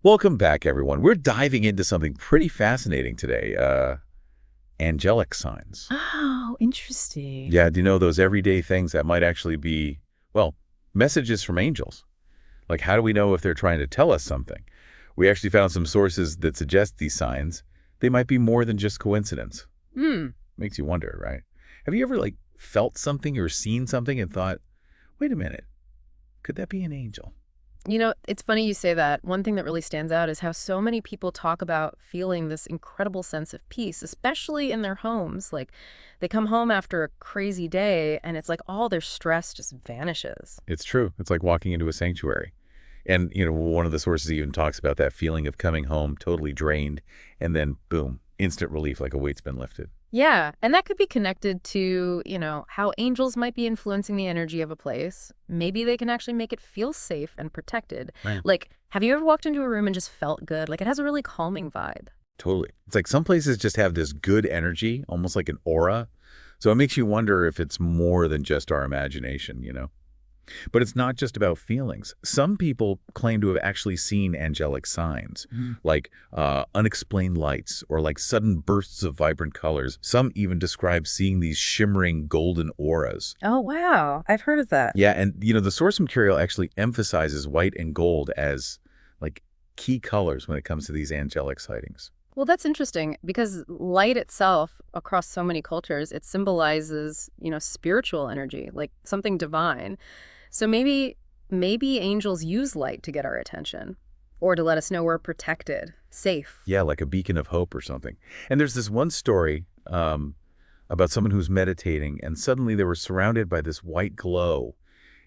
Welcome back, everyone. We're diving into something pretty fascinating today, angelic signs. Oh, interesting. Yeah, do you know those everyday things that might actually be, well, messages from angels? Like, how do we know if they're trying to tell us something? We actually found some sources that suggest these signs. They might be more than just coincidence. Hmm. Makes you wonder, right? Have you ever, felt something or seen something and thought, wait a minute, could that be an angel? It's funny you say that. One thing that really stands out is how so many people talk about feeling this incredible sense of peace, especially in their homes. Like, they come home after a crazy day and it's like all their stress just vanishes. It's true. It's like walking into a sanctuary. And, one of the sources even talks about that feeling of coming home totally drained and then, boom, instant relief like a weight's been lifted. Yeah, and that could be connected to, how angels might be influencing the energy of a place. Maybe they can actually make it feel safe and protected. Right. Like, have you ever walked into a room and just felt good? Like, it has a really calming vibe. Totally. It's like some places just have this good energy, almost like an aura. So it makes you wonder if it's more than just our imagination. But it's not just about feelings. Some people claim to have actually seen angelic signs, like unexplained lights or like sudden bursts of vibrant colors. Some even describe seeing these shimmering golden auras. Oh, wow. I've heard of that. Yeah, and the source material actually emphasizes white and gold as like key colors when it comes to these angelic sightings. Well, that's interesting because light itself, across so many cultures, it symbolizes, spiritual energy, like something divine. So maybe angels use light to get our attention or to let us know we're protected, safe. Yeah, like a beacon of hope or something. And there's this one story about someone who's meditating, and suddenly they were surrounded by this white glow.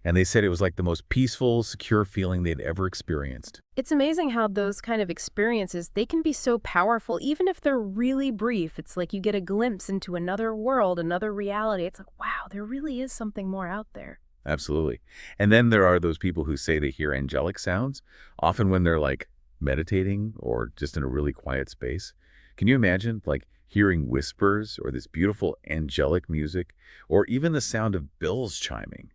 And they said it was like the most peaceful, secure feeling they'd ever experienced. It's amazing how those kind of experiences, they can be so powerful, even if they're really brief. It's like you get a glimpse into another world, another reality. It's like, wow, there really is something more out there. Absolutely. And then there are those people who say they hear angelic sounds, often when they're like meditating or just in a really quiet space. Can you imagine like hearing whispers or this beautiful angelic music or even the sound of bells chiming?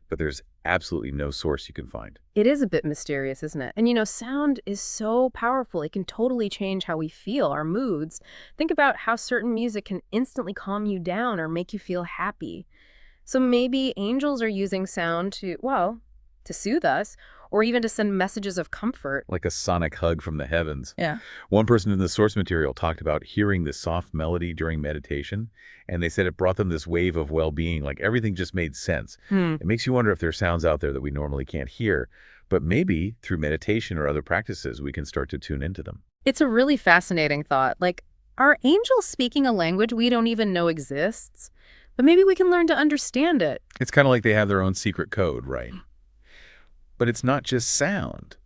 But there's absolutely no source you can find. It is a bit mysterious, isn't it? And sound is so powerful. It can totally change how we feel, our moods. Think about how certain music can instantly calm you down or make you feel happy. So maybe angels are using sound to, well, to soothe us or even to send messages of comfort. Like a sonic hug from the heavens. Yeah. One person in the source material talked about hearing this soft melody during meditation, and they said it brought them this wave of well-being, like everything just made sense. It makes you wonder if there are sounds out there that we normally can't hear, but maybe through meditation or other practices, we can start to tune into them. It's a really fascinating thought. Like, are angels speaking a language we don't even know exists? But maybe we can learn to understand it. It's kind of like they have their own secret code, right? But it's not just sound.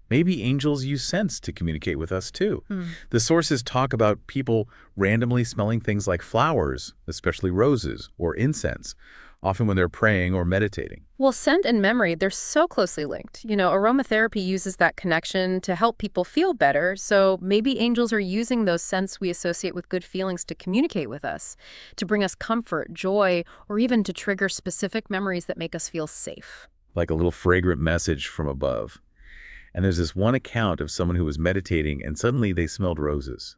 Maybe angels use scents to communicate with us too. The sources talk about people randomly smelling things like flowers, especially roses, or incense, often when they're praying or meditating. Well, scent and memory, they're so closely linked. Aromatherapy uses that connection to help people feel better, so maybe angels are using those scents we associate with good feelings to communicate with us, to bring us comfort, joy, or even to trigger specific memories that make us feel safe. Like a little fragrant message from above. And there's this one account of someone who was meditating and suddenly they smelled roses.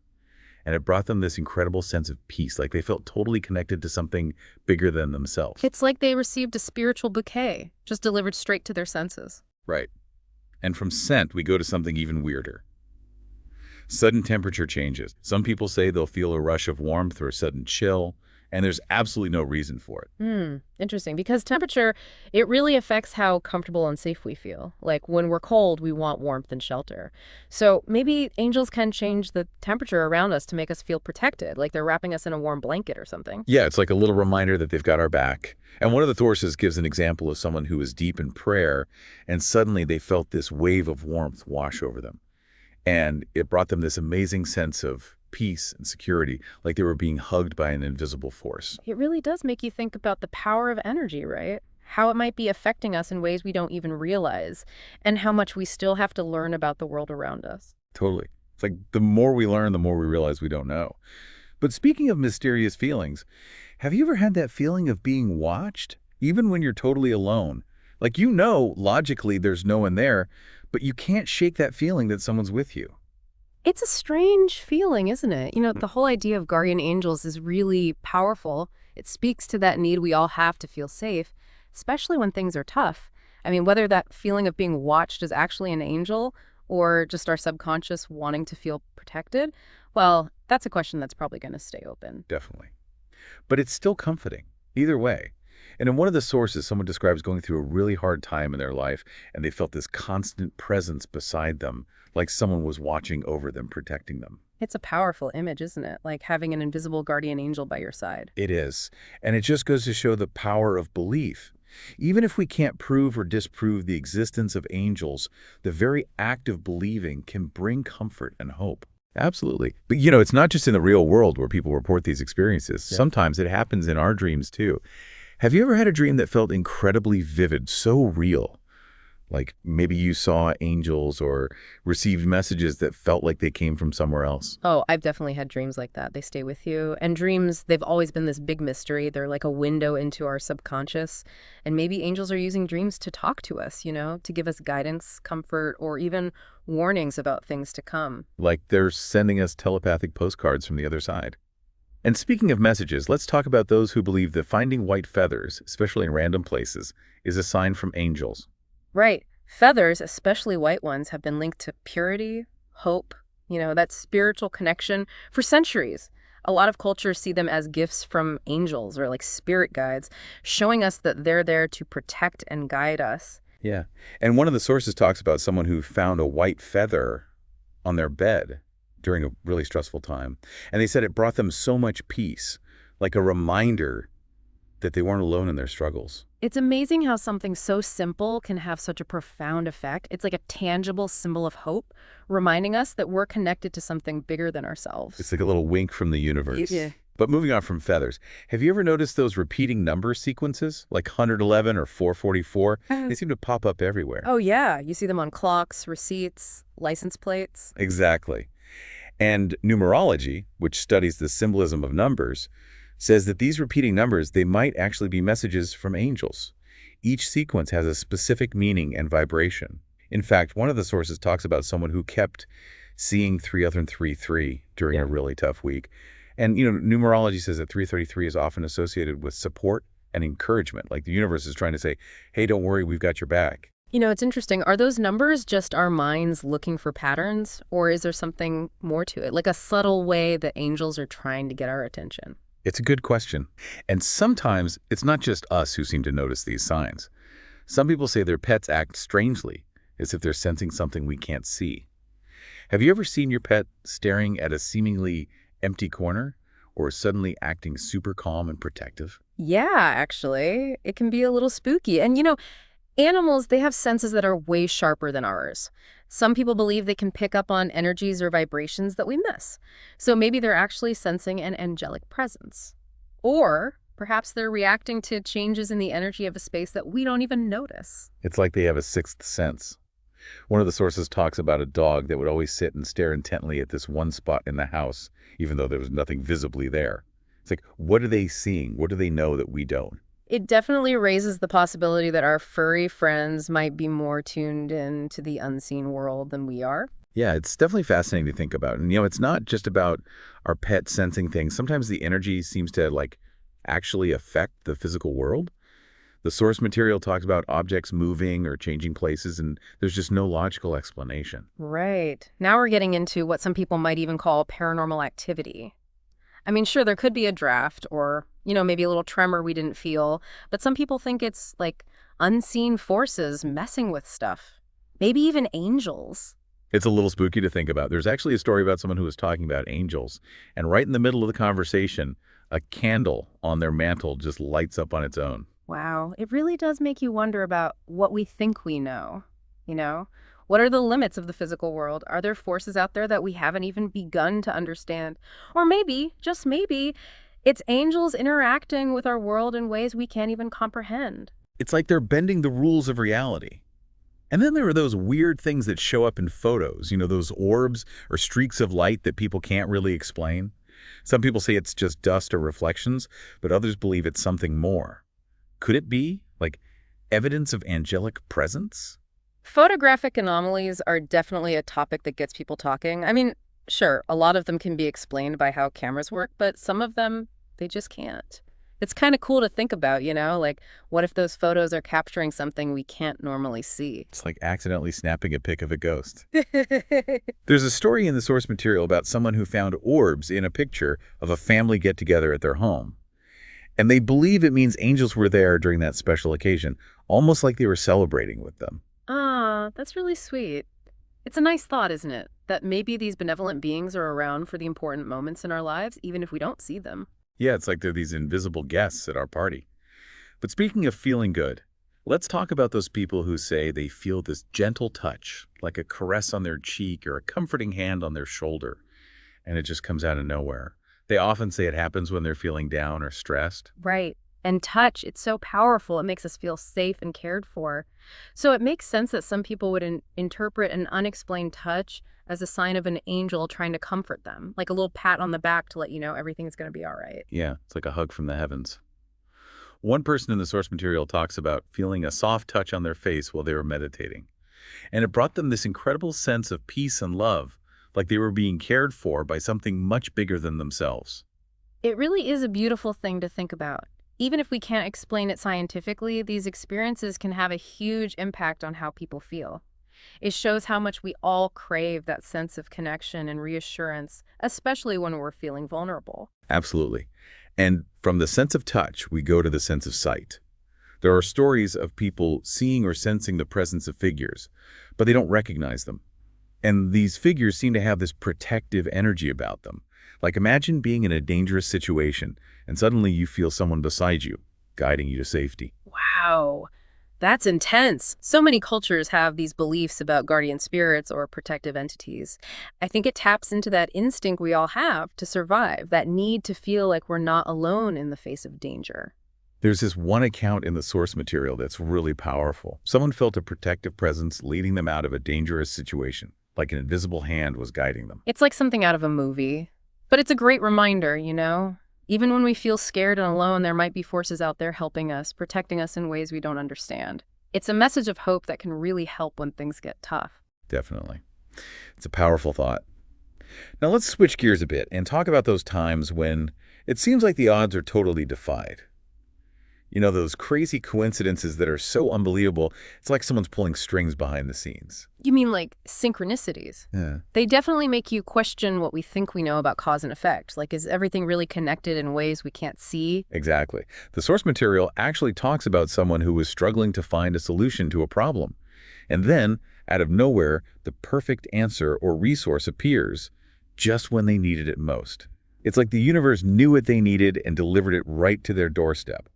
And it brought them this incredible sense of peace, like they felt totally connected to something bigger than themselves. It's like they received a spiritual bouquet, just delivered straight to their senses. Right. And from scent, we go to something even weirder. Sudden temperature changes. Some people say they'll feel a rush of warmth or a sudden chill, and there's absolutely no reason for it. Interesting, because temperature, it really affects how comfortable and safe we feel. Like when we're cold, we want warmth and shelter. So maybe angels can change the temperature around us to make us feel protected, like they're wrapping us in a warm blanket or something. Yeah, it's like a little reminder that they've got our back. And one of the sources gives an example of someone who was deep in prayer, and suddenly they felt this wave of warmth wash over them. And it brought them this amazing sense of peace and security, like they were being hugged by an invisible force. It really does make you think about the power of energy, right? How it might be affecting us in ways we don't even realize, and how much we still have to learn about the world around us. Totally. It's like the more we learn, the more we realize we don't know. But speaking of mysterious feelings, have you ever had that feeling of being watched, even when you're totally alone? Like logically there's no one there, But you can't shake that feeling that someone's with you. It's a strange feeling, isn't it? The whole idea of guardian angels is really powerful. It speaks to that need we all have to feel safe, especially when things are tough. I mean, whether that feeling of being watched is actually an angel or just our subconscious wanting to feel protected, well, that's a question that's probably going to stay open. Definitely. But it's still comforting, either way. And in one of the sources, someone describes going through a really hard time in their life, and they felt this constant presence beside them, like someone was watching over them, protecting them. It's a powerful image, isn't it? Like having an invisible guardian angel by your side. It is. And it just goes to show the power of belief. Even if we can't prove or disprove the existence of angels, the very act of believing can bring comfort and hope. Absolutely. But it's not just in the real world where people report these experiences. Yeah. Sometimes it happens in our dreams too. Have you ever had a dream that felt incredibly vivid, so real? Like maybe you saw angels or received messages that felt like they came from somewhere else? Oh, I've definitely had dreams like that. They stay with you. And dreams, they've always been this big mystery. They're like a window into our subconscious. And maybe angels are using dreams to talk to us, to give us guidance, comfort, or even warnings about things to come. Like they're sending us telepathic postcards from the other side. And speaking of messages, let's talk about those who believe that finding white feathers, especially in random places, is a sign from angels. Right. Feathers, especially white ones, have been linked to purity, hope, that spiritual connection for centuries. A lot of cultures see them as gifts from angels or like spirit guides, showing us that they're there to protect and guide us. Yeah. And one of the sources talks about someone who found a white feather on their bed during a really stressful time. And they said it brought them so much peace, like a reminder that they weren't alone in their struggles. It's amazing how something so simple can have such a profound effect. It's like a tangible symbol of hope, reminding us that we're connected to something bigger than ourselves. It's like a little wink from the universe. Yeah. But moving on from feathers, have you ever noticed those repeating number sequences, like 111 or 444? They seem to pop up everywhere. Oh, yeah. You see them on clocks, receipts, license plates. Exactly. And numerology, which studies the symbolism of numbers, says that these repeating numbers, they might actually be messages from angels. Each sequence has a specific meaning and vibration. In fact, one of the sources talks about someone who kept seeing 333 during a really tough week. And, numerology says that 333 is often associated with support and encouragement. Like the universe is trying to say, hey, don't worry, we've got your back. It's interesting. Are those numbers just our minds looking for patterns, or is there something more to it, like a subtle way that angels are trying to get our attention? It's a good question. And sometimes it's not just us who seem to notice these signs. Some people say their pets act strangely, as if they're sensing something we can't see. Have you ever seen your pet staring at a seemingly empty corner or suddenly acting super calm and protective? Yeah, actually. It can be a little spooky. And animals, they have senses that are way sharper than ours. Some people believe they can pick up on energies or vibrations that we miss. So maybe they're actually sensing an angelic presence. Or perhaps they're reacting to changes in the energy of a space that we don't even notice. It's like they have a sixth sense. One of the sources talks about a dog that would always sit and stare intently at this one spot in the house, even though there was nothing visibly there. It's like, what are they seeing? What do they know that we don't? It definitely raises the possibility that our furry friends might be more tuned in to the unseen world than we are. Yeah, it's definitely fascinating to think about. And, it's not just about our pet sensing things. Sometimes the energy seems to, actually affect the physical world. The source material talks about objects moving or changing places, and there's just no logical explanation. Right. Now we're getting into what some people might even call paranormal activity. I mean, sure, there could be a draft or, maybe a little tremor we didn't feel, but some people think it's like unseen forces messing with stuff. Maybe even angels. It's a little spooky to think about. There's actually a story about someone who was talking about angels, and right in the middle of the conversation, a candle on their mantle just lights up on its own. Wow. It really does make you wonder about what we think we know, What are the limits of the physical world? Are there forces out there that we haven't even begun to understand? Or maybe, just maybe, it's angels interacting with our world in ways we can't even comprehend. It's like they're bending the rules of reality. And then there are those weird things that show up in photos, those orbs or streaks of light that people can't really explain. Some people say it's just dust or reflections, but others believe it's something more. Could it be, evidence of angelic presence? Photographic anomalies are definitely a topic that gets people talking. I mean, sure, a lot of them can be explained by how cameras work, but some of them, they just can't. It's kind of cool to think about, like what if those photos are capturing something we can't normally see? It's like accidentally snapping a pic of a ghost. There's a story in the source material about someone who found orbs in a picture of a family get-together at their home. And they believe it means angels were there during that special occasion, almost like they were celebrating with them. Ah, that's really sweet. It's a nice thought, isn't it? That maybe these benevolent beings are around for the important moments in our lives, even if we don't see them. Yeah, it's like they're these invisible guests at our party. But speaking of feeling good, let's talk about those people who say they feel this gentle touch, like a caress on their cheek or a comforting hand on their shoulder, and it just comes out of nowhere. They often say it happens when they're feeling down or stressed. Right. And touch, it's so powerful. It makes us feel safe and cared for. So it makes sense that some people would interpret an unexplained touch as a sign of an angel trying to comfort them, like a little pat on the back to let you know everything's going to be all right. Yeah, it's like a hug from the heavens. One person in the source material talks about feeling a soft touch on their face while they were meditating. And it brought them this incredible sense of peace and love, like they were being cared for by something much bigger than themselves. It really is a beautiful thing to think about. Even if we can't explain it scientifically, these experiences can have a huge impact on how people feel. It shows how much we all crave that sense of connection and reassurance, especially when we're feeling vulnerable. Absolutely. And from the sense of touch, we go to the sense of sight. There are stories of people seeing or sensing the presence of figures, but they don't recognize them. And these figures seem to have this protective energy about them. Like imagine being in a dangerous situation and suddenly you feel someone beside you, guiding you to safety. Wow, that's intense. So many cultures have these beliefs about guardian spirits or protective entities. I think it taps into that instinct we all have to survive, that need to feel like we're not alone in the face of danger. There's this one account in the source material that's really powerful. Someone felt a protective presence leading them out of a dangerous situation, like an invisible hand was guiding them. It's like something out of a movie. But it's a great reminder. Even when we feel scared and alone, there might be forces out there helping us, protecting us in ways we don't understand. It's a message of hope that can really help when things get tough. Definitely. It's a powerful thought. Now let's switch gears a bit and talk about those times when it seems like the odds are totally defied. You know, those crazy coincidences that are so unbelievable, it's like someone's pulling strings behind the scenes. You mean like synchronicities? Yeah. They definitely make you question what we think we know about cause and effect. Like, is everything really connected in ways we can't see? Exactly. The source material actually talks about someone who was struggling to find a solution to a problem. And then, out of nowhere, the perfect answer or resource appears just when they needed it most. It's like the universe knew what they needed and delivered it right to their doorstep.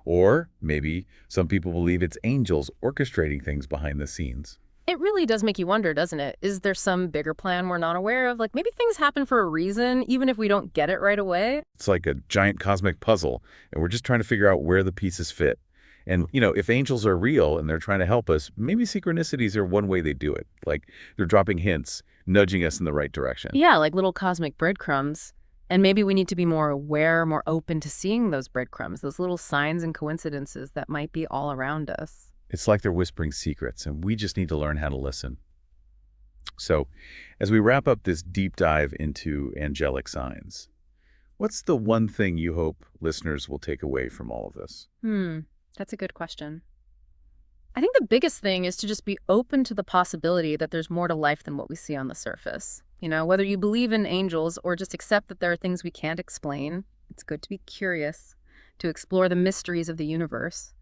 Or maybe some people believe it's angels orchestrating things behind the scenes. It really does make you wonder, doesn't it? Is there some bigger plan we're not aware of? Like maybe things happen for a reason, even if we don't get it right away? It's like a giant cosmic puzzle, and we're just trying to figure out where the pieces fit. And, you know, if angels are real and they're trying to help us, maybe synchronicities are one way they do it. Like they're dropping hints, nudging us in the right direction. Yeah, like little cosmic breadcrumbs. And maybe we need to be more aware, more open to seeing those breadcrumbs, those little signs and coincidences that might be all around us. It's like they're whispering secrets, and we just need to learn how to listen. So, as we wrap up this deep dive into angelic signs, what's the one thing you hope listeners will take away from all of this? That's a good question. I think the biggest thing is to just be open to the possibility that there's more to life than what we see on the surface. Whether you believe in angels or just accept that there are things we can't explain, it's good to be curious, to explore the mysteries of the universe.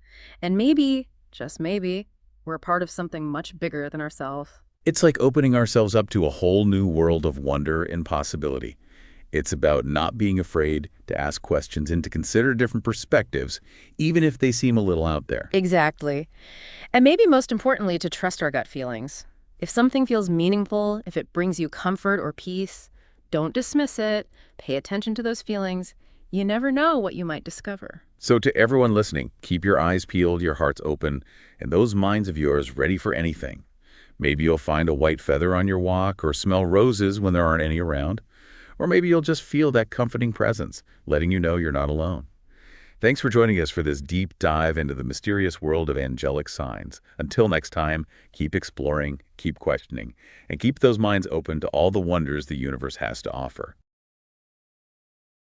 And maybe, just maybe, we're a part of something much bigger than ourselves. It's like opening ourselves up to a whole new world of wonder and possibility. It's about not being afraid to ask questions and to consider different perspectives, even if they seem a little out there. Exactly. And maybe most importantly, to trust our gut feelings. If something feels meaningful, if it brings you comfort or peace, don't dismiss it. Pay attention to those feelings. You never know what you might discover. So to everyone listening, keep your eyes peeled, your hearts open, and those minds of yours ready for anything. Maybe you'll find a white feather on your walk or smell roses when there aren't any around. Or maybe you'll just feel that comforting presence, letting you know you're not alone. Thanks for joining us for this deep dive into the mysterious world of angelic signs. Until next time, keep exploring, keep questioning, and keep those minds open to all the wonders the universe has to offer.